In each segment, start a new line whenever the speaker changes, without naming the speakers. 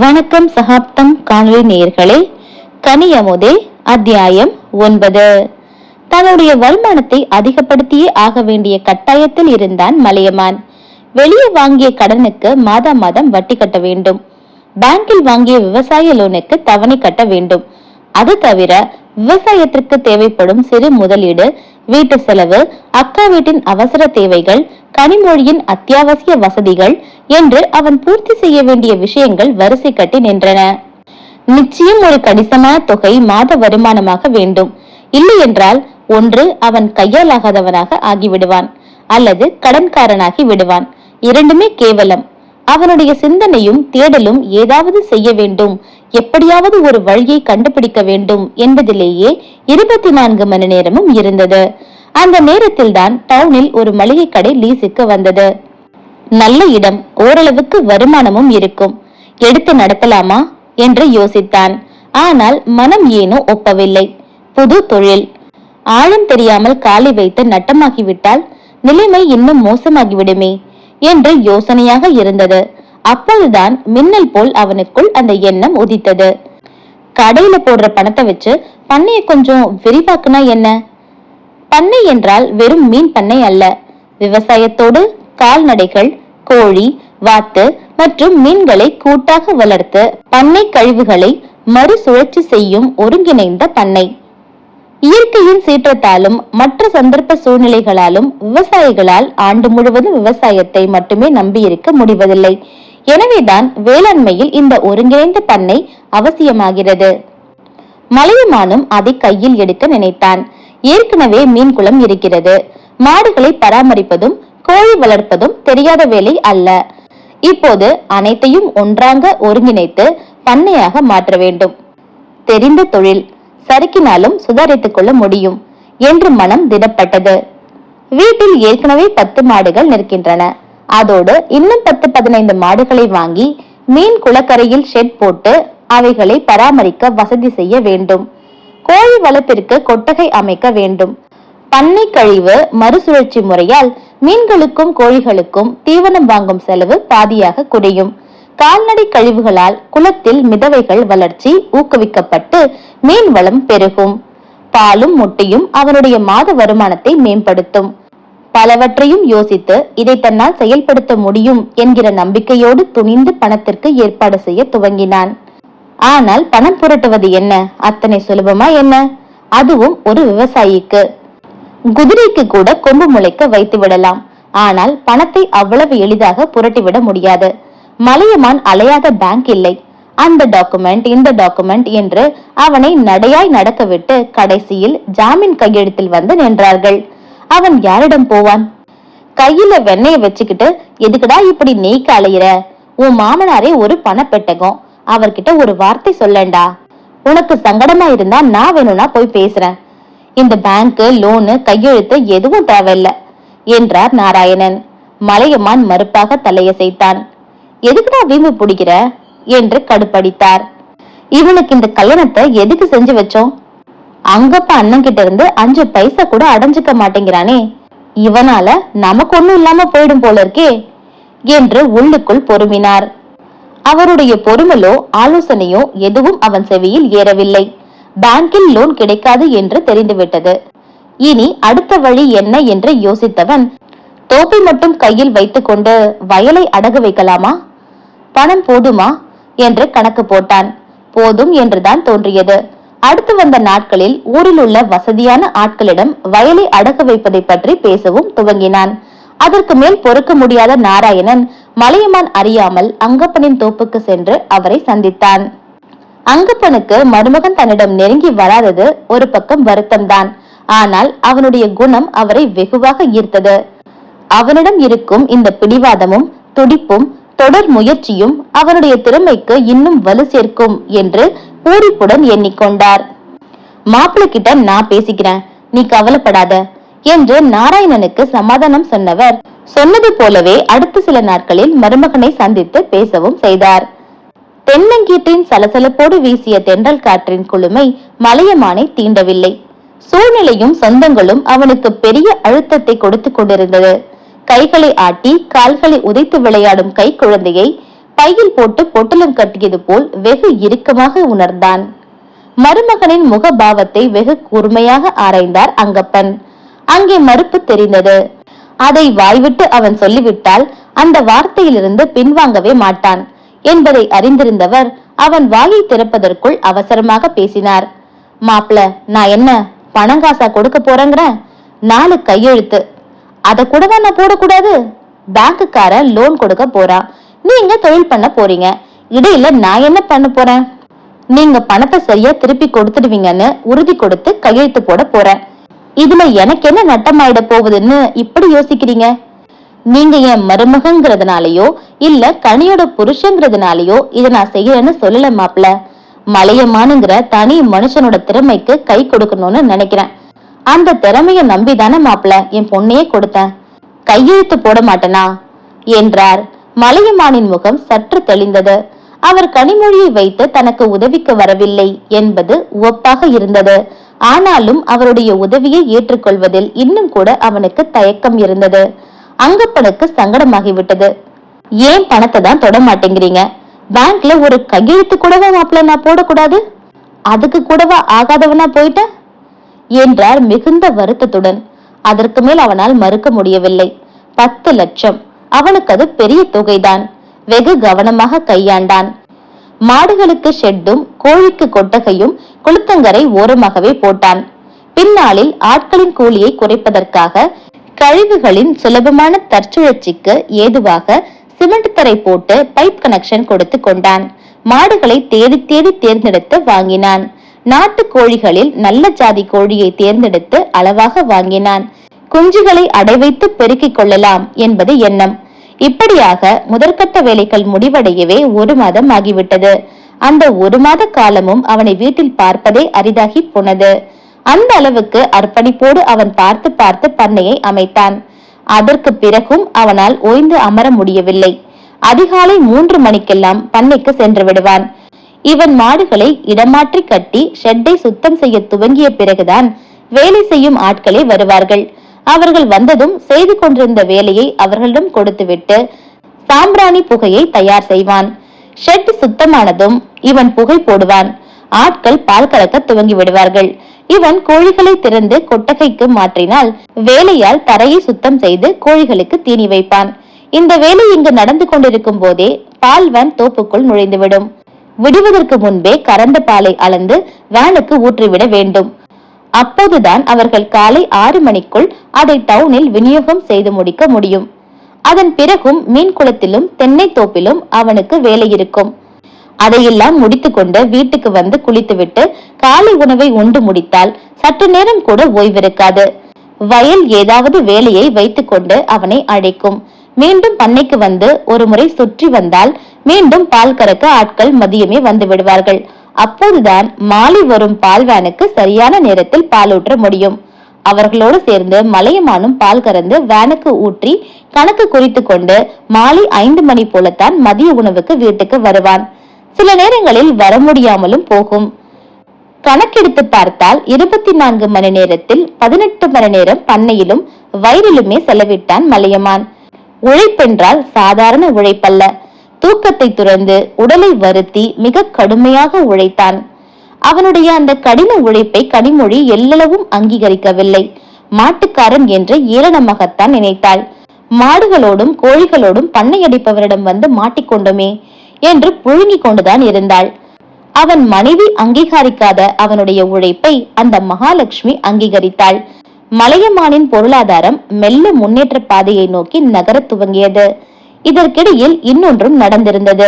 வணக்கம் சகாப்தம் காணொலி நேயர்களே. கனியமுதே அத்தியாயம் 9. தன்னுடைய வருமானத்தை அதிகப்படுத்தியே ஆக வேண்டிய கட்டாயத்தில் இருந்தான் மலையமான். வெளியே வாங்கிய கடனுக்கு மாதம் வட்டி கட்ட வேண்டும். பேங்கில் வாங்கிய விவசாய லோனுக்கு தவணை கட்ட வேண்டும். அது தவிர விவசாயத்திற்கு தேவைப்படும் சிறு முதலீடு, வீட்டு செலவு, அக்கா வீட்டின் அவசர தேவைகள், கனிமொழியின் அத்தியாவசிய வசதிகள் என்று அவன் பூர்த்தி செய்ய வேண்டிய விஷயங்கள் வரிசை கட்டி நின்றன. நிச்சயம் ஒரு கணிசமான தொகை மாத வருமானமாக வேண்டும். இல்லை என்றால் ஒன்று அவன் கையாலாகாதவனாக ஆகிவிடுவான், அல்லது கடன்காரனாகி விடுவான். இரண்டுமே கேவலம். அவனுடைய சிந்தனையும் தேடலும் ஏதாவது செய்ய வேண்டும், எப்படியாவது ஒரு வழியை கண்டுபிடிக்க வேண்டும் என்பதிலேயே 24 மணி நேரமும் இருந்தது. அந்த நேரத்தில் தான் டவுனில் ஒரு மளிகை கடை லீஸுக்கு வந்தது. நல்ல இடம், ஓரளவுக்கு வருமானமும் இருக்கும். எடுத்து நடத்தலாமா என்று யோசித்தான். ஆனால் மனம் ஏனோ ஒப்பவில்லை. புது தொழில், ஆழம் தெரியாமல் காலை வைத்து நட்டமாகிவிட்டால் நிலைமை இன்னும் மோசமாகிவிடுமே என்று யோசனையாக இருந்தது. அப்போதுதான் மின்னல் போல் அவனுக்குள் அந்த எண்ணம் உதித்தது. கடையில போடுற பணத்தை வச்சு பண்ணையை கொஞ்சம் விரிவாக்குனா என்ன? பண்ணை என்றால் வெறும் மீன் பண்ணை அல்ல. விவசாயத்தோடு கால்நடைகள், கோழி, வாத்து மற்றும் மீன்களை கூட்டாக வளர்த்து பண்ணை கழிவுகளை மறுசுழற்சி செய்யும் ஒருங்கிணைந்த பண்ணை. இயற்கையின் சீற்றத்தாலும் மற்ற சந்தர்ப்ப சூழ்நிலைகளாலும் விவசாயிகளால் ஆண்டு முழுவதும் விவசாயத்தை மட்டுமே நம்பியிருக்க முடிவதில்லை. எனவேதான் வேளாண்மையில் இந்த ஒருங்கிணைந்த பண்ணை அவசியமாகிறது. மலையமானும் அதை கையில் எடுக்க நினைத்தான். ஏற்கனவே மீன் குளம் இருக்கிறது. மாடுகளை பராமரிப்பதும் கோழி வளர்ப்பதும் தெரியாத வேலை அல்ல. இப்போது அனைத்தையும் ஒன்றாக ஒருங்கிணைத்து பண்ணையாக மாற்ற வேண்டும். தெரிந்த தொழில், சறுக்கினாலும் சுதாரித்துக் கொள்ள முடியும் என்று மனம் திடப்பட்டது. வீட்டில் ஏற்கனவே 10 மாடுகள் நிற்கின்றன. அதோடு இன்னும் 10-15 மாடுகளை வாங்கி மீன் குளக்கரையில் ஷெட் போட்டு அவைகளை பராமரிக்க வசதி செய்ய வேண்டும். கோழி வளர்ப்பிற்கு கொட்டகை அமைக்க வேண்டும். பண்ணை கழிவு மறுசுழற்சி முறையால் மீன்களுக்கும் கோழிகளுக்கும் தீவனம் வாங்கும் செலவு பாதியாக குறையும். கால்நடை கழிவுகளால் குளத்தில் மிதவைகள் வளர்ச்சி ஊக்குவிக்கப்பட்டு மீன் வளம் பெருகும். பாலும் முட்டையும் அவனுடைய மாத வருமானத்தை மேம்படுத்தும். பலவற்றையும் யோசித்து இதை தன்னால் செயல்படுத்த முடியும் என்கிற நம்பிக்கையோடு துணிந்து பணத்திற்கு ஏற்பாடு செய்ய துவங்கினான். ஆனால் பணம் புரட்டுவது என்ன அத்தனை சுலபமா என்ன? அதுவும் ஒரு விவசாயிக்கு. குதிரைக்கு கூட கொம்பு முளைக்க வைத்து விடலாம். ஆனால் பணத்தை அவ்வளவு எளிதாக புரட்டிவிட முடியாது. மலையமான் அலையாத பேங்க் இல்லை. அந்த டாக்குமெண்ட், இந்த டாக்குமெண்ட் என்று அவனை நடையாய் நடக்க விட்டு கடைசியில் ஜாமீன் கையெழுத்தில் வந்து நின்றார்கள். அவன் யாரிடம் போவான்? கையில வெண்ணெய வச்சுக்கிட்டு எதுக்குடா இப்படி நெய்க்க அலையிற? உன் மாமனாரே ஒரு பணப்பெட்டகம், அவர்கிட்ட ஒரு வார்த்தை சொல்லண்டா. உனக்கு சங்கடமா இருந்தா நான் வேணும்னா போய் பேசுறேன். இந்த பேங்க், லோனு, கையெழுத்து எதுவும் தேவையில்லை என்றார் நாராயணன். மலையமான் மறுப்பாக தலையசைத்தான். எதுக்குடா வீம்பு பிடிக்கிற என்று கடுப்படித்தார். இவனுக்கு இந்த கல்யாணத்தை எதுக்கு செஞ்சு வச்சோம்? அங்கப்பா அண்ணன் கிட்ட இருந்து 5 பைசா கூட அடைஞ்சுக்க மாட்டேங்கிறானே, இவனால நமக்கு ஒண்ணும் இல்லாம போயிடும் போல இருக்கே என்று உள்ளுக்குள் பொறுமினார். அவருடைய பொறுமலோ ஆலோசனையோ எதுவும் அவன் செவியில் ஏறவில்லை. பேங்கில் லோன் கிடைக்காது என்று தெரிந்துவிட்டது. இனி அடுத்த வழி என்ன என்று யோசித்தவன் தோப்பை மட்டும் கையில் வைத்துக் கொண்டு வயலை அடகு வைக்கலாமா? பணம் போதுமா என்று கணக்கு போட்டான். போதும் என்றுதான் தோன்றியது. அடுத்து வந்த நாட்களில் ஊரில் உள்ள வசதியான ஆட்களிடம் வயலை அடகு வைப்பதை பற்றி பேசவும் துவங்கினான். அதற்கு மேல் பொறுக்க முடியாத நாராயணன் மலையமான் அறியாமல் அங்கப்பனின் தோப்புக்கு சென்று அவரை சந்தித்தான். அங்கப்பனுக்கு மருமகன் தன்னிடம் நெருங்கி வராதது ஒரு பக்கம் வருத்தம்தான். ஆனால் அவனுடைய குணம் அவரை வெகுவாக ஈர்த்தது. அவனிடம் இருக்கும் இந்த பிடிவாதமும் துடிப்பும் தொடர் முயற்சியும் அவனுடைய திறமைக்கு இன்னும் வலு சேர்க்கும் என்று பூரிப்புடன் எண்ணிக்கொண்டார். மாப்பிள்ளை கிட்ட நான் பேசிக்கிறேன், நீ கவலைப்படாத என்று நாராயணனுக்கு சமாதானம் சொன்னவர் சொன்னது போலவே அடுத்த சில நாட்களில் மருமகனை சந்தித்து பேசவும் செய்தார். தென்னங்கீற்றின் சலசலப்போடு வீசிய தென்றல் காற்றின் குளுமை மலையமானை தீண்டவில்லை. சூழ்நிலையும் சொந்தங்களும் அவனுக்கு பெரிய அழுத்தத்தை கொடுத்து கொண்டிருந்தது. கைகளை ஆட்டி கால்களை உதைத்து விளையாடும் கை குழந்தையை பையில் போட்டு பொட்டலம் கட்டியது போல் வெகு இறுக்கமாக உணர்ந்தான். மருமகனின் முகபாவத்தை வெகு கூர்மையாக ஆராய்ந்தார் அங்கப்பன். அங்கே மறுப்பு தெரிந்தது. அதை வாய்விட்டு அவன் சொல்லிவிட்டால் அந்த வார்த்தையிலிருந்து பின்வாங்கவே மாட்டான் என்பதை அறிந்திருந்தவர் அவன் வாயை திறப்பதற்குள் அவசரமாக பேசினார். மாப்பிள, நான் என்ன பணங்காசா கொடுக்க போறேங்கிறேன்? 4 கையெழுத்து, அத கூடவா நான் போடக்கூடாது? பேங்குக்காரன் லோன் கொடுக்க போறான், நீங்க தொழில் பண்ண போறீங்க, இடையில நான் என்ன பண்ண போறேன்? நீங்க பணத்தை சரியா திருப்பி கொடுத்துடுவீங்கன்னு உறுதி கொடுத்து கையெழுத்து போட போறேன். இதுல எனக்கு என்ன நட்டமாயிட போகுதுன்னு இப்படி யோசிக்கிறீங்க? நீங்க என் மருமகங்கிறதுனாலயோ இல்ல கனியோட புருஷங்கிறதுனாலயோ இதை நான் செய்யறேன்னு சொல்லல மாப்பிள. மலையமானுங்கிற தனி மனுஷனோட திறமைக்கு கை கொடுக்கணும்னு நினைக்கிறேன். அந்த திறமைய நம்பிதானே மாப்பிள என் பொண்ணையே கொடுத்தேன். கையெழுத்து போட மாட்டேனா என்றார். மலையமானின் முகம் சற்று தெளிந்தது. அவர் கனிமொழியை வைத்து தனக்கு உதவிக்கு வரவில்லை என்பது உவப்பாக இருந்தது. ஆனாலும் அவருடைய உதவியை ஏற்றுக்கொள்வதில் இன்னும் கூட அவனுக்கு தயக்கம் இருந்தது. அங்கப்பனுக்கு சங்கடமாகிவிட்டது. ஏன் பணத்தை தான் தொட மாட்டேங்கிறீங்க? பேங்க்ல ஒரு கையெழுத்து கூடவா மாப்பிள்ள நான் போடக்கூடாது? அதுக்கு கூடவா ஆகாதவனா போயிட்ட என்றார் மிகுந்த வருத்தத்துடன். அதற்கு மேல் அவனால் மறுக்க முடியவில்லை. 10 லட்சம், அவனுக்கு அது பெரிய தொகைதான். வெகு கவனமாக கையாண்டான். மாடுகளுக்கு ஷெட்டும் கோழிக்கு கொட்டகையும் குளுத்தங்கரை ஓரமாகவே போட்டான். பின்னாளில் ஆட்களின் கூலியை குறைப்பதற்காக கழிவுகளின் சுலபமான தற்சுழற்சிக்கு ஏதுவாக சிமெண்ட் தரை போட்டு பைப் கனெக்ஷன் கொடுத்து கொண்டான். மாடுகளை தேடி தேடி தேர்ந்தெடுத்து வாங்கினான். நாட்டு கோழிகளில் நல்ல ஜாதி கோழியை தேர்ந்தெடுத்து அளவாக வாங்கினான். குஞ்சுகளை அடைவைத்து பெருக்கிக் கொள்ளலாம் என்பது எண்ணம். இப்படியாக முதற்கட்ட வேலைகள் முடிவடையவே 1 மாதம் ஆகிவிட்டது. அந்த 1 மாத காலமும் அவனை வீட்டில் பார்ப்பதே அரிதாகி போனது. அந்த அளவுக்கு அர்ப்பணிப்போடு அவன் பார்த்து பார்த்து பண்ணையை அமைத்தான். அதற்கு பிறகும் அவனால் ஓய்ந்து அமர முடியவில்லை. அதிகாலை 3 மணிக்கெல்லாம் பண்ணைக்கு சென்று விடுவான். இவன் மாடுகளை இடமாற்றி கட்டி ஷெட்டை சுத்தம் செய்ய துவங்கிய பிறகுதான் வேலை செய்யும் ஆட்களே வருவார்கள். அவர்கள் வந்ததும் செய்து கொண்டிருந்த வேலையை அவர்களிடம் கொடுத்துவிட்டு சாம்பிராணி புகையை தயார் செய்வான். ஷெட் சுத்தமானதும் இவன் புகை போடுவான். ஆட்கள் பால் கறக்க துவங்கி விடுவார்கள். இவன் கோழிகளை திறந்து கொட்டகைக்கு மாற்றினால் வேலையால் தரையை சுத்தம் செய்து கோழிகளுக்கு தீனி வைப்பான். இந்த வேலை இங்கு நடந்து கொண்டிருக்கும் போதே பால் வேன் தோப்புக்குள் நுழைந்துவிடும். விடுவதற்கு முன்பே கறந்த பாலை அளந்து வேனுக்கு ஊற்றிவிட வேண்டும். அப்போதுதான் அவர்கள் காலை 6 மணிக்குள் அதை டவுனில் விநியோகம் செய்து முடிக்க முடியும். அதன் பிறகும் மீன் குளத்திலும் தென்னை தோப்பிலும் அவனுக்கு வேலை இருக்கும். அதையெல்லாம் முடித்துக்கொண்டு வீட்டுக்கு வந்து குளித்துவிட்டு காலை உணவை உண்டு முடித்தால் சற்று நேரம் கூட ஓய்விருக்காது. வயல் ஏதாவது வேலையை வைத்துக்கொண்டு அவனை அழைக்கும். மீண்டும் பண்ணைக்கு வந்து ஒரு முறை சுற்றி வந்தால் மீண்டும் பால் கறக்க ஆட்கள் மதியமே வந்து விடுவார்கள். அப்போதுதான் மாலை வரும் பால் வேனுக்கு சரியான நேரத்தில் பால் ஊற்ற முடியும். அவர்களோடு சேர்ந்து மலையமானும் பால் கறந்து வேனுக்கு ஊற்றி கணக்கு குறித்து கொண்டு மாலை 5 மணி போலத்தான் மதிய உணவுக்கு வீட்டுக்கு வருவான். சில நேரங்களில் வர முடியாமலும் போகும். கணக்கெடுத்து பார்த்தால் 24 மணி நேரத்தில் 18 மணி நேரம் பண்ணையிலும் வயலிலுமே செலவிட்டான் மலையமான். உழைப்பென்றால் சாதாரண உழைப்பல்ல. தூக்கத்தை துறந்து உடலை வருத்தி மிக கடுமையாக உழைத்தான். அவனுடைய அந்த கடின உழைப்பை கனிமொழி எல்லளவும் அங்கீகரிக்கவில்லை. மாட்டுக்காரன் என்று ஏளனமாகத்தான் நினைத்தாள். மாடுகளோடும் கோழிகளோடும் பண்ணையடிப்பவரிடம் வந்து மாட்டிக்கொண்டுமே என்று புழுங்கிக் கொண்டுதான் இருந்தாள். அவன் மனைவி அங்கீகரிக்காத அவனுடைய உழைப்பை அந்த மகாலட்சுமி அங்கீகரித்தாள். மலையமானின் பொருளாதாரம் மெல்ல முன்னேற்ற பாதையை நோக்கி நகர துவங்கியது. இதற்கிடையில் இன்னொன்றும் நடந்திருந்தது.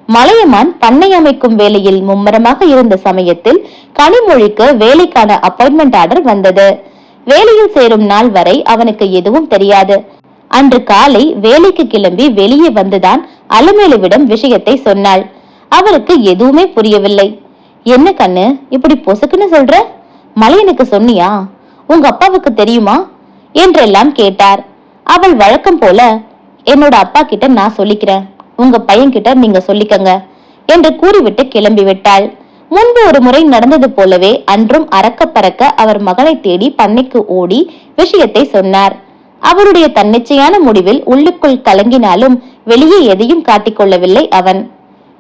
மலையமான் பண்ணை அமைக்கும் வேலையில் மும்முரமாக இருந்த சமயத்தில் கனிமொழிக்கு வேலைக்கான அப்பாயின்மெண்ட் ஆர்டர் வந்தது. வேலையில் சேரும் நாள் வரை அவனுக்கு எதுவும் தெரியாது. அன்று காலை வேலைக்கு கிளம்பி வெளியே வந்துதான் அலமேலுவிடம் விஷயத்தை சொன்னாள். அவருக்கு எதுவுமே புரியவில்லை. என்ன கண்ணு இப்படி பொசுக்குன்னு சொல்ற? மலையனுக்கு சொன்னியா? உங்க அப்பாவுக்கு தெரியுமா என்றெல்லாம் கேட்டார். அவள் வழக்கம் போல, என்னோட அப்பா கிட்ட நான் சொல்லிக்கிறேன், உங்க பையன் கிட்ட நீங்க சொல்லிக்கங்க என்று கூறிவிட்டு கிளம்பி விட்டாள். முன்பு ஒரு முறை நடந்தது போலவே அன்றும் அறக்க பறக்க அவர் மகனை தேடி பண்ணைக்கு ஓடி விஷயத்தை சொன்னார். அவருடைய தன்னிச்சையான முடிவில் உள்ளுக்குள் கலங்கினாலும் வெளியே எதையும் காட்டிக்கொள்ளவில்லை அவன்.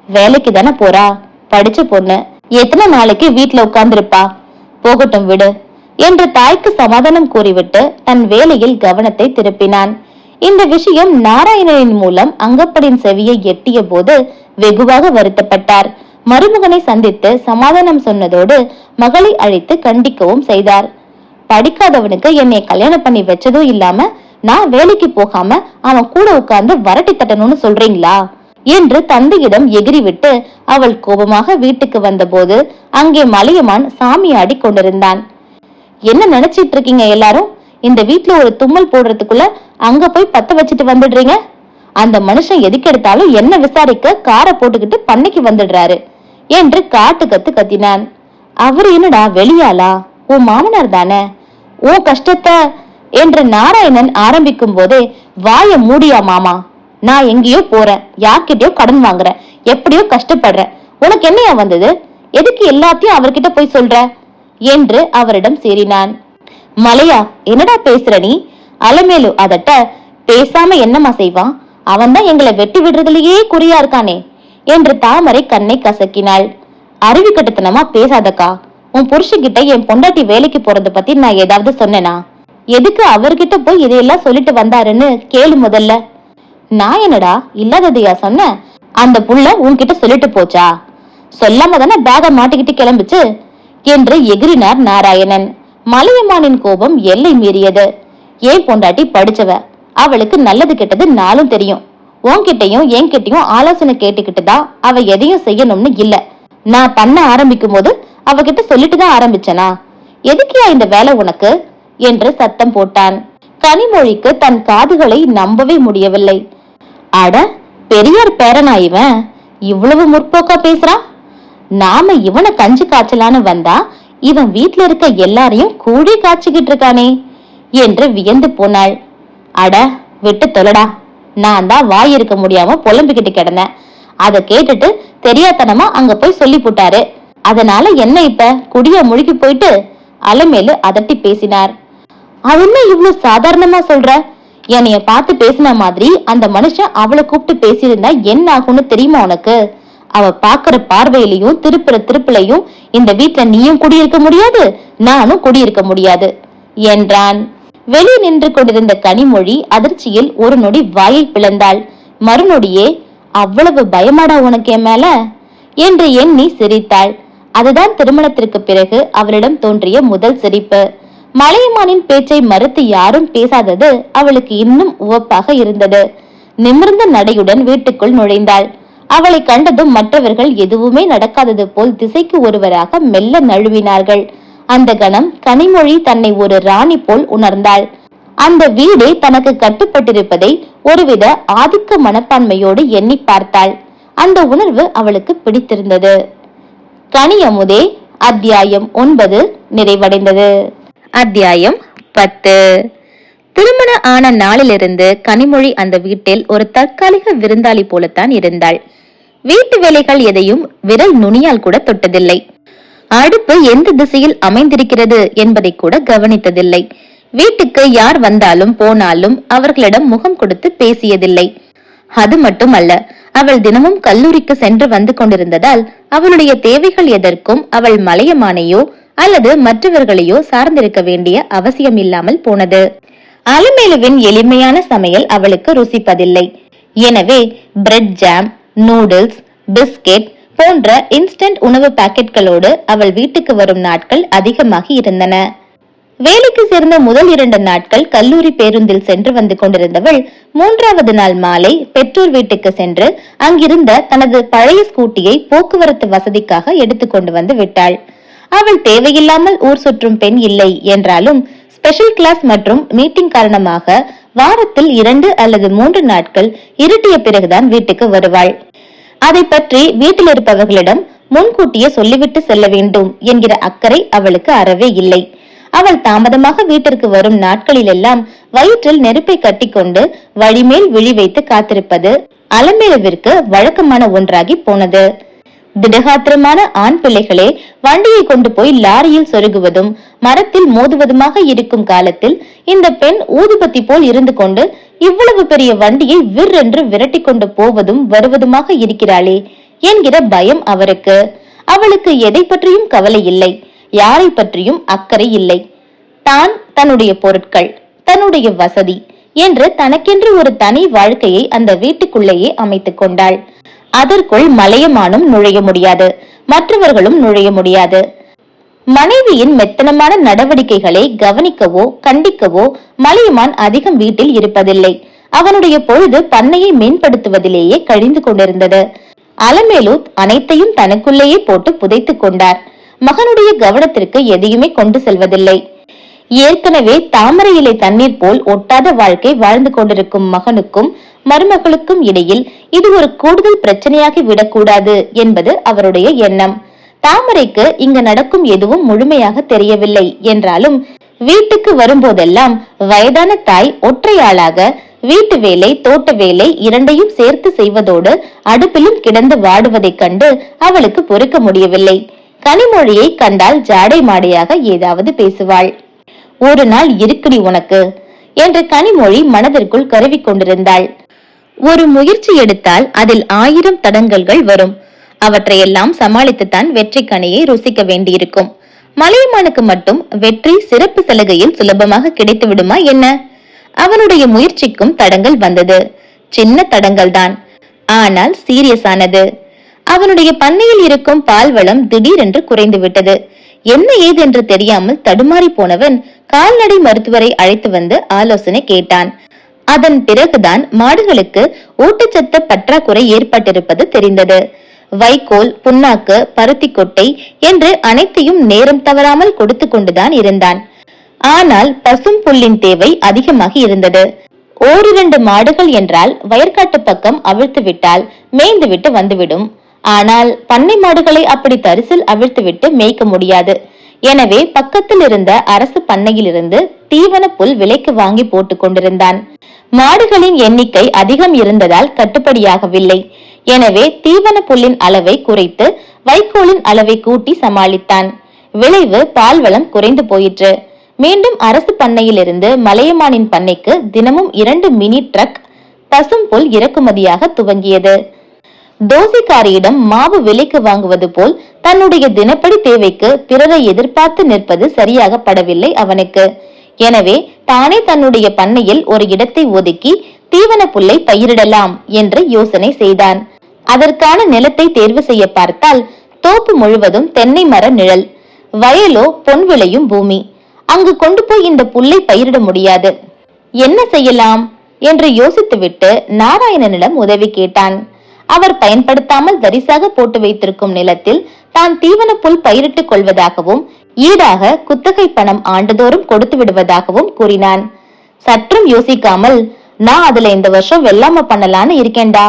வேலைக்கு தானே போறா, படிச்ச பொண்ணு, எத்தனை நாளைக்கு வீட்டுல உட்கார்ந்திருப்பா, போகட்டும் விடு என்று தாய்க்கு சமாதானம் கூறிவிட்டு தன் வேலையில் கவனத்தை திருப்பினான். இந்த விஷயம் நாராயணனின் மூலம் அங்கப்படின் செவியை எட்டிய போது வெகுவாக வருத்தப்பட்டார். மருமகனை சந்தித்து சமாதானம் சொன்னதோடு மகளை அழைத்து கண்டிக்கவும் செய்தார். படிக்காதவனுக்கு என்னை கல்யாணம் பண்ணி வச்சதும் இல்லாம நான் வேலைக்கு போகாம அவன் கூட உட்கார்ந்து வரட்டி தட்டணும்னு சொல்றீங்களா என்று தந்தையிடம் எகிரிவிட்டு அவள் கோபமாக வீட்டுக்கு வந்தபோது அங்கே மலையமான் சாமியாடி கொண்டிருந்தான். என்ன நினைச்சிட்டு இருக்கீங்க எல்லாரும்? இந்த வீட்டுல ஒரு தும்மல் போடுறதுக்குள்ள அங்க போய் பத்த வச்சுட்டு வந்துடுறீங்க. அந்த மனுஷன் எதுக்கு எடுத்தாலும் என்ன விசாரிக்க காரை போட்டுக்கிட்டு பண்ணைக்கு வந்துடுறாரு என்று காட்டு கத்து கத்தினான். அவரு என்னடா வெளியாளா? உன் மாமனார் தானே, உன் கஷ்டத்தை என்று நாராயணன் ஆரம்பிக்கும் போதே வாய மூடியா மாமா, நான் எங்கேயோ போறேன், யார்கிட்டயோ கடன் வாங்குறேன், எப்படியோ கஷ்டப்படுறேன், உனக்கு என்னையா வந்தது, எதுக்கு எல்லாத்தையும் அவர்கிட்ட போய் சொல்ற என்று அவரிடம் சீறினான். மலையா, என்னடா பேசுற நீ? அலமேலு அதட்ட, பேசாம என்னமா செய்வான், அவன் தான் எங்களை வெட்டி விடுறதுலயே குறியா இருக்கானே என்று தாமரை கண்ணை கசக்கினாள். அருவி கட்டுத்தனமா பேசாதக்கா, உன் புருஷன்கிட்ட என் பொண்டாட்டி வேலைக்கு போறத பத்தி நான் ஏதாவது சொன்னேனா? எதுக்கு அவர்கிட்ட போய் இதையெல்லாம் சொல்லிட்டு வந்தாருன்னு கேளு முதல்ல. நான் என்னடா இல்லாததையா சொன்ன? அந்த புள்ள உன்கிட்ட சொல்லிட்டு போச்சா? சொல்லாம தானே பேக மாட்டிக்கிட்டு கிளம்பிச்சு என்று எகிரினார் நாராயணன். மலையம்மானின் கோபம் எல்லை மீறியது. ஏன் பொண்டாட்டி படிச்சவ, அவளுக்கு நல்லது கெட்டது நாளும் தெரியும். உன்கிட்டையும் என்கிட்டையும் ஆலோசனை கேட்டுக்கிட்டுதான் அவ எதையும் செய்யணும்னு இல்ல. நான் பண்ண ஆரம்பிக்கும் போது அவகிட்ட சொல்லிட்டுதான் ஆரம்பிச்சனா? எதுக்கியா இந்த வேலை உனக்கு என்று சத்தம் போட்டான். கனிமொழிக்கு தன் காதுகளை நம்பவே முடியவில்லை. அட, பெரியார் பேரனா இவன், இவ்வளவு முற்போக்கா பேசுறான். நாம இவனை கஞ்சி காய்ச்சலான்னு வந்தா இவன் வீட்டுல இருக்க எல்லாரையும் கூடி காய்ச்சிக்கிட்டு இருக்கானே என்று வியந்து போனாள். அட விட்டு தொலைடா, நான் தான் வாய் இருக்க முடியாம புலம்பிக்கிட்டு கிடந்தேன். அத கேட்டுட்டு தெரியாதனமா அங்க போய் சொல்லி போட்டாரு. அதனால என்ன இப்ப குடிய முழுகி போயிட்டு? அலமேலு அதட்டி பேசினார். அது என்ன இவ்வளவு சாதாரணமா சொல்ற? என்னைய பார்த்து பேசின மாதிரி அந்த மனுஷன் அவளை கூப்பிட்டு பேசியிருந்தா என்ன ஆகும்னு தெரியுமா உனக்கு? அவ பாக்குற பார்வையிலையும் திருப்புற திருப்புலையும் இந்த வீட்டுல நீயும் குடியிருக்க முடியாது, நானும் குடியிருக்க முடியாது என்றான். வெளியே நின்று கொண்டிருந்த கனிமொழி அதிர்ச்சியில் ஒரு நொடி வாயை பிளந்தாள். மறுநொடியே, அவ்வளவு பயமாடா உனக்கு என் மேல என்று எண்ணி சிரித்தாள். அதுதான் திருமணத்திற்கு பிறகு அவளிடம் தோன்றிய முதல் சிரிப்பு. மலையமானின் பேச்சை மறுத்து யாரும் பேசாதது அவளுக்கு இன்னும் உவப்பாக இருந்தது. நிமிர்ந்த நடையுடன் வீட்டுக்குள் நுழைந்தாள். அவளை கண்டதும் மற்றவர்கள் எதுவுமே நடக்காதது போல் திசைக்கு ஒருவராக மெல்ல நழுவினார்கள். அந்த கணம் கனிமொழி தன்னை ஒரு ராணி போல் உணர்ந்தாள். அந்த வீடே தனக்கு கட்டுப்பட்டிருப்பதை ஒருவித ஆதிக்க மனப்பான்மையோடு எண்ணி பார்த்தாள். அந்த உணர்வு அவளுக்கு பிடித்திருந்தது. கனியமுதே அத்தியாயம் 9 நிறைவடைந்தது. அத்தியாயம் 10. திருமண ஆன நாளிலிருந்து கனிமொழி அந்த வீட்டில் ஒரு தற்காலிக விருந்தாளி போலத்தான் இருந்தாள். வீட்டு வேலைகள் எதையும் விரல் நுனியால் கூட தொட்டதில்லை. அடுப்பு எந்த திசையில் அமைந்திருக்கிறது என்பதை கூட கவனித்ததில்லை. வீட்டுக்கு யார் வந்தாலும் போனாலும் அவர்களிடம் முகம் கொடுத்து பேசியதில்லை. அது மட்டுமல்ல, அவள் தினமும் கல்லூரிக்கு சென்று வந்து கொண்டிருந்ததால் அவளுடைய தேவைகள் எதற்கும் அவள் மலையமானையோ அல்லது மற்றவர்களையோ சார்ந்திருக்க வேண்டிய அவசியம் இல்லாமல் போனது. அலமேலுவின் எளிமையான சமையல் அவளுக்கு ருசிப்பதில்லை. எனவே பிரெட் ஜாம், நூடுல்ஸ், பிஸ்கெட் போன்ற இன்ஸ்டன்ட் உணவு பாக்கெட்களோடு அவள் வீட்டுக்கு வரும் நாட்கள் அதிகமாகி இருந்தன. வேலைக்கு சேர்ந்த முதல் 2 நாட்கள் கல்லூரி பேருந்தில் சென்று வந்து கொண்டிருந்தவள் 3வது நாள் மாலை பெற்றோர் வீட்டுக்கு சென்று அங்கிருந்த தனது பழைய ஸ்கூட்டியை போக்குவரத்து வசதிக்காக எடுத்துக்கொண்டு வந்து விட்டாள். அவள் தேவையில்லாமல் ஊர் சுற்றும் பெண் இல்லை என்றாலும் ஸ்பெஷல் கிளாஸ் மற்றும் மீட்டிங் காரணமாக வாரத்தில் 2 அல்லது 3 நாட்கள் இருட்டிய பிறகுதான் வீட்டுக்கு வருவாள். அதை பற்றி வீட்டில் இருப்பவர்களிடம் முன்கூட்டியே சொல்லிவிட்டு செல்ல வேண்டும் என்கிற அக்கறை அவளுக்கு அறவே இல்லை. அவள் தாமதமாக வீட்டிற்கு வரும் நாட்களிலெல்லாம் வயிற்றில் நெருப்பை கட்டிக்கொண்டு வழிமேல் விழி வைத்து காத்திருப்பது அலமேலுவிற்கு வழக்கமான ஒன்றாகி போனது. திடகாத்திரமான ஆண் பிள்ளைகளே வண்டியை கொண்டு போய் லாரியில் சொருகுவதும் மரத்தில் மோதுவதுமாக இருக்கும் காலத்தில் இந்த பெண் ஊதுபத்தி போல் இருந்து கொண்டு இவ்வளவு பெரிய வண்டியை விற்றென்று விரட்டி கொண்டு போவதும் வருவதுமாக இருக்கிறாளே என்கிற பயம் அவருக்கு. அவளுக்கு எதை பற்றியும் கவலை இல்லை, யாரை பற்றியும் அக்கறை இல்லை. தான், தன்னுடைய பொருட்கள், தன்னுடைய வசதி என்று தனக்கென்று ஒரு தனி வாழ்க்கையை அந்த வீட்டுக்குள்ளேயே அமைத்துக் கொண்டாள். அதற்குள் மலையமானும் நுழைய முடியாது, மற்றவர்களும் நுழைய முடியாது. மனைவியின் மெத்தனமான நடவடிக்கைகளை கவனிக்கவோ கண்டிக்கவோ மலையமான் அதிகம் வீட்டில் இருப்பதில்லை. அவனுடைய பொழுது பண்ணையை மேம்படுத்துவதிலேயே கழிந்து கொண்டிருந்தது. அலமேலு அனைத்தையும் தனக்குள்ளேயே போட்டு புதைத்துக் கொண்டார். மகனுடைய கவனத்திற்கு எதையுமே கொண்டு செல்வதில்லை. ஏற்கனவே தாமரை இலை தண்ணீர் போல் ஒட்டாத வாழ்க்கை வாழ்ந்து கொண்டிருக்கும் மகனுக்கும் மருமகளுக்கும் இடையில் இது ஒரு கூடுதல் பிரச்சனையாகி விடக்கூடாது என்பது அவருடைய எண்ணம். தாமரைக்கு இங்கு நடக்கும் எதுவும் முழுமையாக தெரியவில்லை என்றாலும் வீட்டுக்கு வரும்போதெல்லாம் வயதான தாய் ஒற்றையாளாக வீட்டு வேலை தோட்ட வேலை இரண்டையும் சேர்த்து செய்வதோடு அடுப்பிலும் கிடந்து வாடுவதைக் கண்டு அவளுக்கு பொறுக்க முடியவில்லை. கனிமொழியை கண்டால் ஜாடை மாடையாக ஏதாவது பேசுவாள். ஒரு நாள் இருக்குடி உனக்கு என்று கனிமொழி மனதிற்குள் கருவி கொண்டிருந்தாள். ஒரு முயற்சி எடுத்தால் அதில் 1000 தடங்கல்கள் வரும். அவற்றையெல்லாம் சமாளித்துத்தான் வெற்றி கனியை ருசிக்க வேண்டியிருக்கும். மலையமானுக்கு மட்டும் வெற்றி சிறப்பு சலுகையில் சுலபமாக கிடைத்து விடுமா என்ன? அவனுடைய முயற்சிக்கும் தடங்கள் வந்தது. சின்ன தடங்கள் தான், ஆனால் சீரியஸானது. அவனுடைய பண்ணையில் இருக்கும் பால் வளம் திடீரென்று குறைந்து விட்டது. என்ன ஏது என்று தெரியாமல் தடுமாறி போனவன் கால்நடை மருத்துவரை அழைத்து வந்து ஆலோசனை கேட்டான். அதன் பிறகுதான் மாடுகளுக்கு ஊட்டச்சத்து பற்றாக்குறை ஏற்பட்டிருப்பது தெரிந்தது. வைக்கோல், புண்ணாக்கு, பருத்தி கொட்டை என்று அனைத்தையும் நேரம் தவறாமல் கொடுத்து கொண்டுதான் இருந்தான். ஆனால் பசும் புல்லின் தேவை அதிகமாகி இருந்தது. 1-2 மாடுகள் என்றால் வயற்காட்டு பக்கம் அவிழ்த்து விட்டால் மேய்ந்து விட்டு வந்துவிடும். ஆனால் பண்ணை மாடுகளை அப்படி தரிசில் அவிழ்த்து விட்டு மேய்க்க முடியாது. எனவே பக்கத்தில் இருந்த அரசு பண்ணையிலிருந்து தீவன புல் விலைக்கு வாங்கி போட்டுக் கொண்டிருந்தான். மாடுகளின் எண்ணிக்கை அதிகம் இருந்ததால் கட்டுப்படியாகவில்லை. எனவே தீவன புல்லின் அளவை குறைத்து வைக்கோலின் அளவை கூட்டி சமாளித்தான். விளைவு பால்வளம் குறைந்து போயிற்று. மீண்டும் அரசு பண்ணையிலிருந்து மலையமானின் பண்ணைக்கு தினமும் 2 மினி ட்ரக் பசும் புல் இறக்குமதியாக துவங்கியது. தோசைக்காரியிடம் மாவு விலைக்கு வாங்குவது போல் தன்னுடைய தினப்படி தேவைக்கு பிறரை எதிர்பார்த்து நிற்பது சரியாக படவில்லை அவனுக்கு. எனவே தானே தன்னுடைய பண்ணையில் ஒரு இடத்தை ஒதுக்கி தீவன புல்லை பயிரிடலாம் என்று யோசனை செய்தான். அதற்கான நிலத்தை தேர்வு செய்ய பார்த்தால் தோப்பு முழுவதும் தென்னை மர நிழல், வயலோ பொன் விளையும் பூமி. அங்கு கொண்டு போய் இந்த புல்லை பயிரிட முடியாது. என்ன செய்யலாம் என்று யோசித்துவிட்டு நாராயணனிடம் உதவி கேட்டான். அவர் பயன்படுத்தாமல் தரிசாக போட்டு வைத்திருக்கும் நிலத்தில் தான் தீவன புல் பயிரிட்டுக் கொள்வதாகவும் ஈடாக குத்தகை பணம் ஆண்டுதோறும் கொடுத்து விடுவதாகவும் கூறினான். சற்றும் யோசிக்காமல், நான் அதுல இந்த வருஷம் வெள்ளாம பண்ணலான்னு இருக்கேன்டா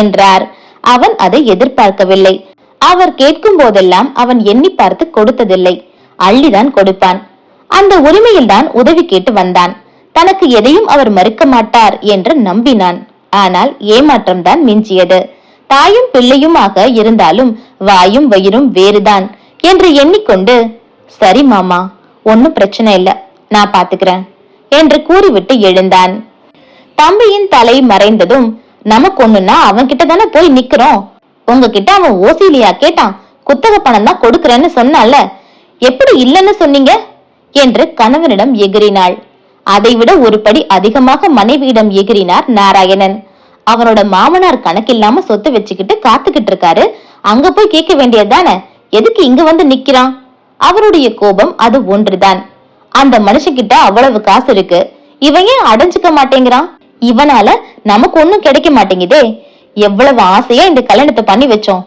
என்றார். அவன் அதை எதிர்பார்க்கவில்லை. அவர் கேட்கும் போதெல்லாம் அவன் எண்ணி பார்த்து கொடுத்ததில்லை, அள்ளிதான் கொடுப்பான். அந்த உரிமையில் தான் உதவி கேட்டு வந்தான். தனக்கு எதையும் அவர் மறுக்க மாட்டார் என்று நம்பினான். ஆனால் ஏமாற்றம் தான் மிஞ்சியது. தாயும் பிள்ளையுமாக இருந்தாலும் வாயும் வயிறும் வேறுதான் என்று எண்ணிக்கொண்டு, சரி மாமா, ஒன்னும் பிரச்சனை இல்ல, நான் பாத்துக்கிறேன் என்று கூறிவிட்டு எழுந்தான். தம்பியின் தலை மறைந்ததும், நமக்கு ஒண்ணுன்னா அவன் கிட்ட தானே போய் நிக்கிறோம். உங்ககிட்ட அவன் ஓசிலியா கேட்டான், குத்தக பணம் தான் கொடுக்கறேன்னு சொன்னால, எப்படி இல்லைன்னு சொன்னீங்க என்று கணவனிடம் எகிரினாள். அதைவிட ஒரு படி அதிகமாக மனைவியிடம் எகிரினார் நாராயணன். அவனோட மாமனார் கணக்கில்லாம சொத்து வச்சுக்கிட்டு காத்துக்கிட்டு இருக்காரு, அங்க போய் கேட்க வேண்டியதுதானே, எதுக்கு இங்க வந்து நிக்கிறான்? அவருடைய கோபம் அது ஒன்றுதான். அந்த மனுஷங்கிட்ட அவ்வளவு காசு இருக்கு, இவன் ஏன் அடைஞ்சுக்க மாட்டேங்கிறான்? இவனால நமக்கு ஒண்ணும் கிடைக்க மாட்டேங்குதே. எவ்வளவு ஆசையா இந்த கல்யாணத்தை பண்ணி வச்சோம்,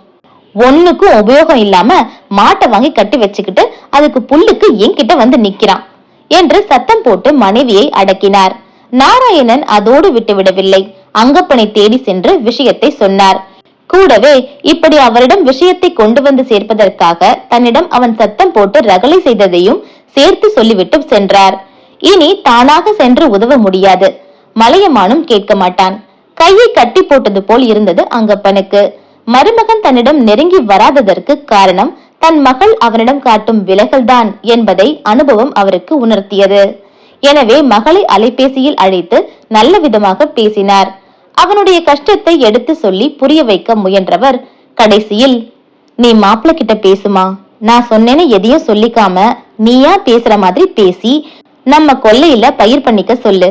ஒண்ணுக்கும் உபயோகம் இல்லாம மாட்டை வாங்கி கட்டி வச்சுக்கிட்டு அதுக்கு புல்லுக்கு என்கிட்ட வந்து நிக்கிறான் என்று சத்தம் போட்டு மனைவியை அடக்கினார். நாராயணன் அதோடு விட்டுவிடவில்லை. அங்கப்பனை தேடி சென்று விஷயத்தை சொன்னார். கூடவே இப்படி அவரிடம் விஷயத்தை கொண்டு வந்து சேர்ப்பதற்காக தன்னிடம் அவன் சத்தம் போட்டு ரகளை செய்ததையும் சேர்த்து சொல்லிவிட்டு சென்றார். இனி தானாக சென்று உதவ முடியாது. மலையமானும் கேட்க மாட்டான். கையை கட்டி போட்டது போல் இருந்தது அங்கப்பனுக்கு. மருமகன் தன்னிடம் நெருங்கி வராததற்கு காரணம் தன் மகள் அவனிடம் காட்டும் விலகல்தான் என்பதை அனுபவம் அவருக்கு உணர்த்தியது. எனவே மகளை அலைபேசியில் அழைத்து நல்ல விதமாக பேசினார். அவனுடைய கஷ்டத்தை எடுத்து சொல்லி புரிய வைக்க முயன்றவர் கடைசியில், நீ மாப்பிள்ள கிட்ட பேசுமா, நான் சொன்னேன்னு எதையும் சொல்லிக்காம நீயா பேசுற மாதிரி பேசி நம்ம கொல்லையில பயிர் பண்ணிக்க சொல்லு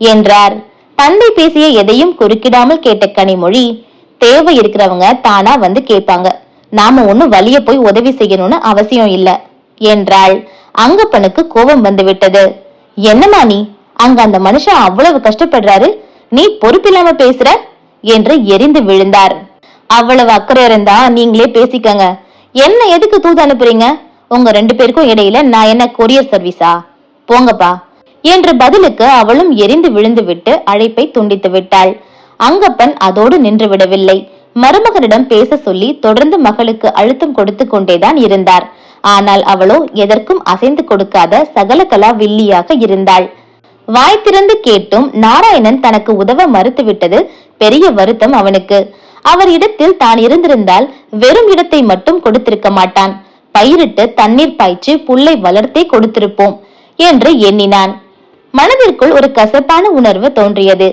என்றார். தந்தை பேசிய எதையும் குறுக்கிடாமல் கேட்ட கனிமொழி, தேவை இருக்கிறவங்க தானா வந்து கேட்பாங்க, நாம ஒண்ணும் வலிய போய் உதவி செய்யணும்னு அவசியம் இல்ல என்றாள். அங்கப்பனுக்கு கோபம் வந்து விட்டது. என்னமா நீ, அங்க அந்த மனுஷன் அவ்வளவு கஷ்டப்படுறாரு, நீ பொறுப்பில்லாம பேசுற என்று எரிந்து விழுந்தார். அவ்வளவு அக்கறை இருந்தா நீங்களே பேசிக்கங்க, என்ன எதுக்கு தூது அனுப்புறீங்க? உங்க 2 பேருக்கும் இடையில நான் என்ன கொரியர் சர்வீஸா? போங்கப்பா என்ற பதிலுக்கு அவளும் எரிந்து விழுந்து விட்டு அழைப்பை துண்டித்து விட்டாள். அங்கப்பன் அதோடு நின்று விடவில்லை. மருமகனிடம் பேச சொல்லி தொடர்ந்து மகளுக்கு அழுத்தம் கொடுத்து கொண்டேதான் இருந்தார். ஆனால் அவளோ எதற்கும் அசைந்து கொடுக்காத சகலகலா வில்லியாக இருந்தாள். வாய் திறந்து கேட்டும் நாராயணன் தனக்கு உதவ மறுத்துவிட்டது பெரிய வருத்தம் அவனுக்கு. அவர் இடத்தில் தான் இருந்திருந்தால் வெறும் இடத்தை மட்டும் கொடுத்திருக்க மாட்டான், பயிரிட்டு தண்ணீர் பாய்ச்சி புல்லை வளர்த்தே கொடுத்திருப்போம் என்று எண்ணினான். மனதிற்குள் ஒரு கசப்பான உணர்வு தோன்றியது.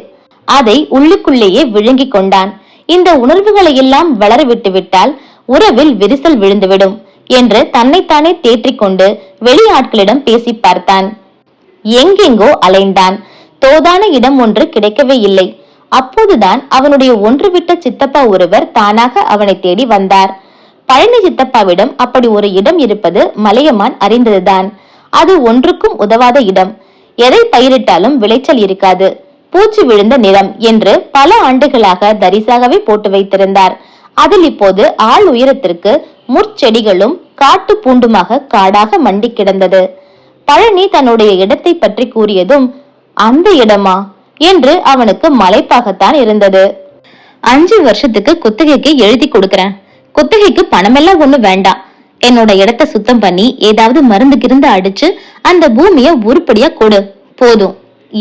அதை உள்ளுக்குள்ளேயே விழுங்கிக் கொண்டான். இந்த உணர்வுகளை எல்லாம் வளர விட்டு விட்டால் உறவில் விரிசல் விழுந்துவிடும் என்று தன்னைத்தானே தேற்றிக்கொண்டு வெளியாட்களிடம் பேசி பார்த்தான். எங்கெங்கோ அலைந்தான். தோதான இடம் ஒன்று கிடைக்கவே இல்லை. அப்போதுதான் அவனுடைய ஒன்றுவிட்ட சித்தப்பா ஒருவர் தானாக அவனை தேடி வந்தார். பழனி சித்தப்பாவிடம் அப்படி ஒரு இடம் இருப்பது மலையமான் அறிந்ததுதான். அது ஒன்றுக்கும் உதவாத இடம். எதை பயிரிட்டாலும் விளைச்சல் இருக்காது, பூச்சி விழுந்த நிலம் என்று பல ஆண்டுகளாக தரிசாகவே போட்டு வைத்திருந்தார். அதில் இப்போது ஆள் உயரத்திற்கு முற்செடிகளும் காட்டு பூண்டுமாக காடாக மண்டி கிடந்தது. பழனி தன்னுடைய இடத்தை பற்றி கூறியதும் அந்த இடமா என்று அவனுக்கு மலைப்பாகத்தான் இருந்தது. 5 வருஷத்துக்கு குத்தகைக்கு எழுதி கொடுக்கறேன், குத்தகைக்கு பணமெல்லாம் ஒண்ணு வேண்டாம், என்னோட இடத்தை சுத்தம் பண்ணி ஏதாவது மருந்து கிருந்து அடிச்சு அந்த பூமியை உருப்படியா கொடு போதும்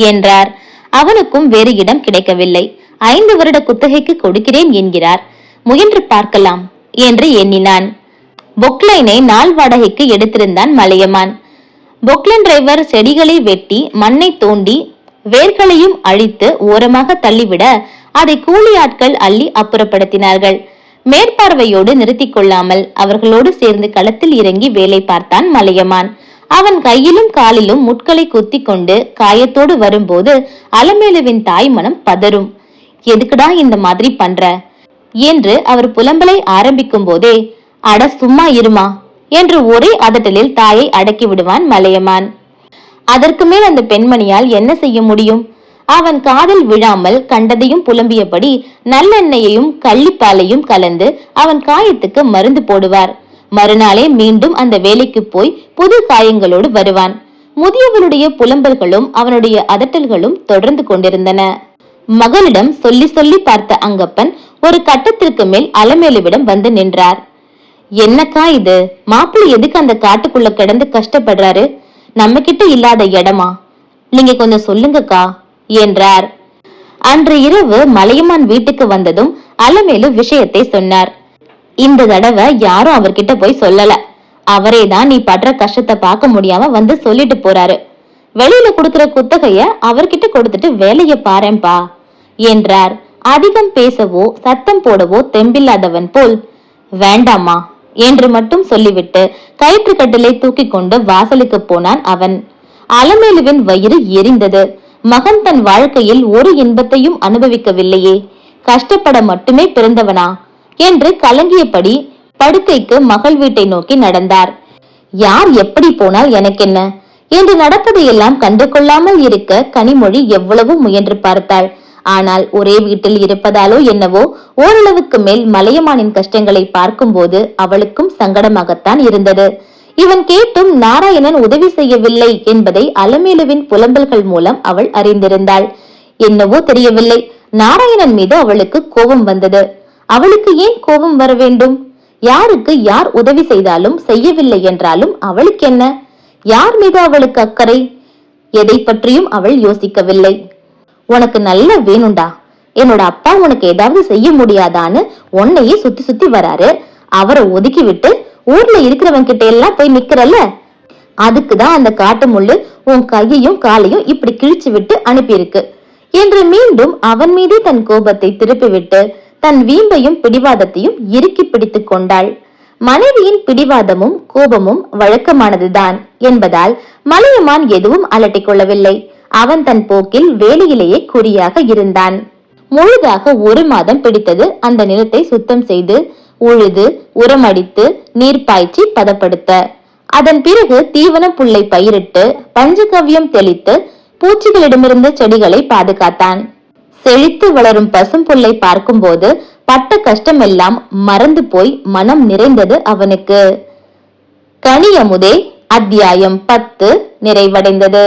என்றார். அவனுக்கும் வேறு இடம் கிடைக்கவில்லை. 5 வருட குத்தகைக்கு கொடுக்கிறேன் என்கிறார், முயன்று பார்க்கலாம் என்று எண்ணினான். பொக்லைனை நாள் வாடகைக்கு எடுத்திருந்தான் மலையமான். பொக்லைன் டிரைவர் செடிகளை வெட்டி மண்ணை தோண்டி வேர்களையும் அழித்து ஓரமாக தள்ளிவிட அதை கூலி ஆட்கள் அள்ளி அப்புறப்படுத்தினார்கள். மேற்பார்வையோடு நிறுத்திக் கொள்ளாமல் அவர்களோடு சேர்ந்து களத்தில் இறங்கி வேலை பார்த்தான் மலையமான். அவன் கையிலும் காலிலும் முட்களை குத்தி கொண்டு காயத்தோடு வரும்போது அலமேலுவின் தாய் மனம் பதறும். எதுக்குடா இந்த மாதிரி பண்ற என்று அவர் புலம்பலை ஆரம்பிக்கும் போதே, அட சும்மா இருமா என்று ஒரே அதட்டலில் தாயை அடக்கி விடுவான் மலையமான். அதற்கு மேல் அந்த பெண்மணியால் என்ன செய்ய முடியும்? அவன் காதில் விழாமல் கண்டதையும் புலம்பியபடி நல்லெண்ணெயையும் கள்ளிப்பாலையும் கலந்து அவன் காயத்துக்கு மருந்து போடுவார். மறுநாளே மீண்டும் அந்த வேலைக்கு போய் புது காயங்களோடு வருவான். முதியவனுடைய புலம்பல்களும் அவனுடைய அதட்டல்களும் தொடர்ந்து கொண்டிருந்தன. மகளிடம் சொல்லி சொல்லி பார்த்த அங்கப்பன் ஒரு கட்டத்திற்கு மேல் அலமேலுவிடம் வந்து நின்றார். என்னக்கா இது, மாப்பிள்ளை எதுக்கு அந்த காட்டுக்குள்ள கிடந்து கஷ்டப்படுறாரு? நம்ம கிட்ட இல்லாத இடமா? நீங்க கொஞ்சம் சொல்லுங்கக்கா என்றார். அன்று இரவு மலையமான் வீட்டுக்கு வந்ததும் அலமேலு விஷயத்தை சொன்னார். இந்த தடவை யாரும் அவர்கிட்ட போய் சொல்லல, அவரேதான் நீ படுற கஷ்டத்தை பார்க்க முடியாம வந்து சொல்லிட்டு போறாரு. வெளியில கொடுக்கிற குத்தகைய அவர்கிட்ட கொடுத்துட்டு வேலைய பாருப்பா என்றார். அதிகம் பேசவோ சத்தம் போடவோ தெம்பில்லாதவன் போல், வேண்டாமா என்று மட்டும் சொல்லிவிட்டு கயிற்று கட்டிலை தூக்கி கொண்டு வாசலுக்கு போனான் அவன். அலமேலுவின் வயிறு எரிந்தது. மகன் தன் வாழ்க்கையில் ஒரு இன்பத்தையும் அனுபவிக்கவில்லையே, கஷ்டப்பட மட்டுமே பிறந்தவனா என்று கலங்கியபடி படுக்கைக்கு மகள் வீட்டை நோக்கி நடந்தார். யார் எப்படி போனால் எனக்கென்ன என்று நடப்பதையெல்லாம் கண்டு கொள்ளாமல் இருக்க கனிமொழி எவ்வளவு முயன்று பார்த்தாள். ஆனால் ஒரே வீட்டில் இருப்பதாலோ என்னவோ ஓரளவுக்கு மேல் மலையமானின் கஷ்டங்களை பார்க்கும்போது அவளுக்கும் சங்கடமாகத்தான் இருந்தது. இவன் கேட்டும் நாராயணன் உதவி செய்யவில்லை என்பதை அலமேலுவின் புலம்பல்கள் மூலம் அவள் அறிந்திருந்தாள். என்னவோ தெரியவில்லை, நாராயணன் மீது அவளுக்கு கோபம் வந்தது. அவளுக்கு ஏன் கோபம் வர வேண்டும்? யாருக்கு யார் உதவி செய்தாலும் செய்யவில்லை என்றாலும் அவளுக்கு என்ன? யார் மீது அவளுக்கு அக்கறை? எதை பற்றியும் அவள் யோசிக்கவில்லை. உனக்கு நல்ல வேணுண்டா, என்னோட அப்பா உனக்கு ஏதாவது செய்ய முடியாதான்னு உன்னையே சுத்தி சுத்தி வராரு. அவரை ஒதுக்கி விட்டு ஊர்ல இருக்கிறவங்க கிட்ட எல்லாம் போய் நிக்கிறல்ல, அதுக்குதான் அந்த காட்டு முள்ளு உன் கையையும் காலையும் இப்படி கிழிச்சு விட்டு அனுப்பியிருக்கு என்று மீண்டும் அவன் மீது தன் கோபத்தை திருப்பிவிட்டு தன் வீம்பையும் பிடிவாதத்தையும் இறுக்கி பிடித்துக் கொண்டாள். மனைவியின் பிடிவாதமும் கோபமும் வழக்கமானதுதான் என்பதால் மலையமான் எதுவும் அலட்டிக் கொள்ளவில்லை. அவன் தன் போக்கில் வேலையிலேயே குறியாக இருந்தான். முழுதாக 1 மாதம் பிடித்தது அந்த நிலத்தை சுத்தம் செய்து உழுது உரமடித்து நீர் பாய்ச்சி பதப்படுத்த. அதன் பிறகு தீவனம் புல்லை பயிரிட்டு பஞ்சகவ்யம் தெளித்து பூச்சிகளிடமிருந்து செடிகளை பாதுகாத்தான். செழித்து வளரும் பசும் புல்லை பார்க்கும் போது பட்ட கஷ்டமெல்லாம் மறந்து போய் மனம் நிறைந்தது அவனுக்கு. கனியமுதே அத்தியாயம் 10 நிறைவடைந்தது.